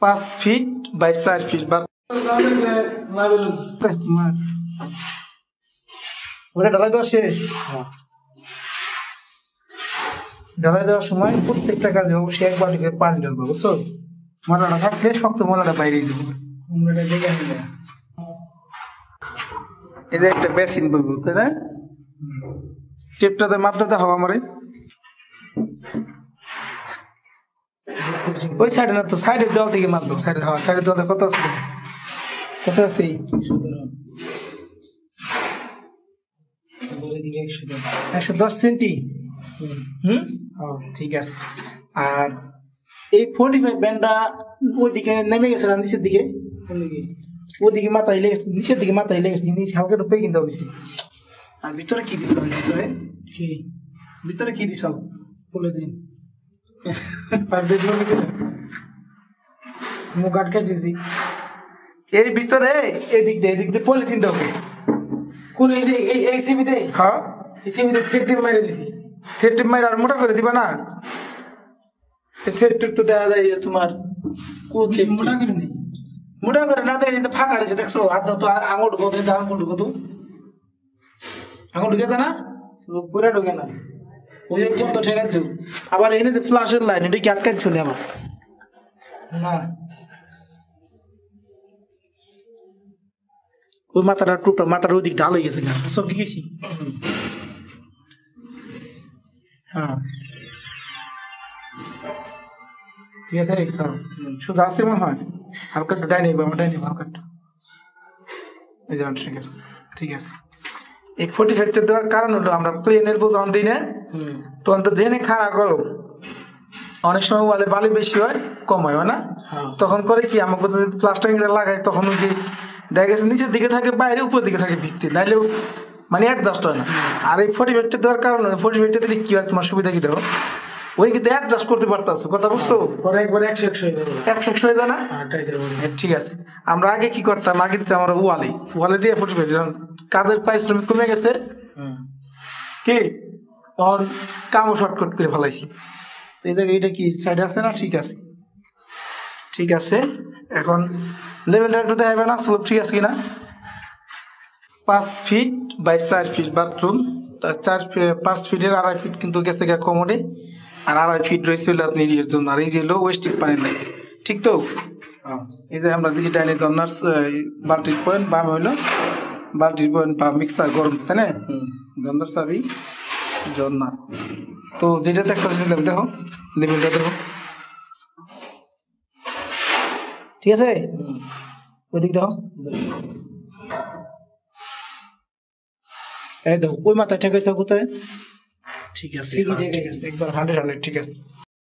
5 feet by 4 fit বা ওটা ঢালাই দেওয়া শেষ। ঢালাই দেওয়ার সময় প্রত্যেকটা কাজে অবশ্যই একবার করে পানি ঢালবো, বুঝছো? ময়লাটা থাকলে শক্ত ময়লাটা বাইরে দেবো। এই যে একটা বেসিন বইবো, তাই না? টেপটাতে মাপটাতে হওয়া আমারে ওই সাইডে না তো, সাইডের দেওয়াল থেকে মাপবো। সাইডের দেওয়ালে কত আছে? কত আছে? 110 সেন্টি। ঠিক আছে। আর এই 45 ব্যান্ডটা ওইদিকে নেমে গেছে না নিচের দিকে? ওদিকে মাথায় লেগেছে, নিচের দিকে মাথায় লেগেছে, নিচে হালকা একটু পেয়ে কিনতে বেশি। আর ভিতরে কি দিছ? ভিতরে কি দিছ বলে দিন। মুখ আটকে দিয়েছি এর ভিতরে। এদিক দিয়ে পলিথিন দেবো। কোন এই সিমিতে? হ্যাঁ, এই সিমিতে থ্রেড মারে দিছি। থ্রেড মারে আর মোটা করে দিবা না? থ্রেড তো দেখা যায় তোমার মোটা করে নেই। মোটা করে না দেয়, ফাঁকা রয়েছে দেখছো? হাত তো আঙুল ঢুকো, আঙুল ঢুকো তো, আঙুল ঢুকে না, পুরা ঢুকে না। ওই পর্যন্ত ঠেকাচ্ছ। আবার এনে যে ফ্লাশের লাইন, এটা কি আটকাচ্ছ না? আমার না, ওই মাথাটা টুকটা, মাথার ওই দিক ঢাল হয়ে গেছে। সব লিখেছি। হ্যাঁ, ঠিক আছে। হ্যাঁ, সোজা আসছে মনে হয়। হালকা একটু ডাইনে হালকা একটু। এই যেমন ঠিক আছে, ঠিক আছে। এই 45 দেওয়ার কারণ হলো আমরা প্লেনের বোঝান দিই না, তখন তো জেনে খাড়া করো। অনেক সময় ওয়ালে বালি বেশি হয়, কম হয় না? তখন করে কি, আমাকে যদি প্লাস্টারিং লাগাই, তখন ওই যে দেখা গেছে নিচের দিকে থাকে বাইরে, উপরের দিকে থাকে ভিত্তি, নাইলেও মানে অ্যাডজাস্ট হয় না। আর এই 45 দেওয়ার কারণ 45 দিলে কি হয়, তোমার সুবিধা কি দেবো? ওই কিন্তু অ্যাডজাস্ট করতে পারতেছো, কথা বুঝছো? 100 হয়ে যায় না? ঠিক আছে। আমরা আগে কি করতাম, আগে দিতাম আমরা ওয়ালে দিয়ে 45। কাজের পারিশ্রমিক কমে গেছে কি, তখন কামও শর্টকাট করে ফেলাইছি। এই জায়গায় এটা কি সাইডে আছে না? ঠিক আছে, ঠিক আছে। এখন লেভেলটা একটু দেখাবে না, স্লোপ ঠিক আছে কিনা? 5 ফিট বাই 4 ফিট বাথরুম। 5 ফিটের 2.5 ফিট কিন্তু গেছে গিয়ে কমোডে, আর 2.5 ফিট রয়েছে হলো আপনি এর জন্য। আর এই যে হলো ওয়েস্টেজ পানি নাই, ঠিক তো? এই যে আমরা দিচ্ছি ডাইনে জন্নার বাল্টির পয়েন্ট, বাম হইলো বাল্টির পয়েন্ট বা মিক্সার গরম, তাই না? জন্নার চাবি জন্না। তো যেটা দেখো দেখো, লেভেলটা দেখো, ঠিক আছে? ওইদিক দেখো, এই দেখো ওই মাথায় ঠেকাইছে কোথায়? ঠিক আছে, একবার 100 ঠিক আছে।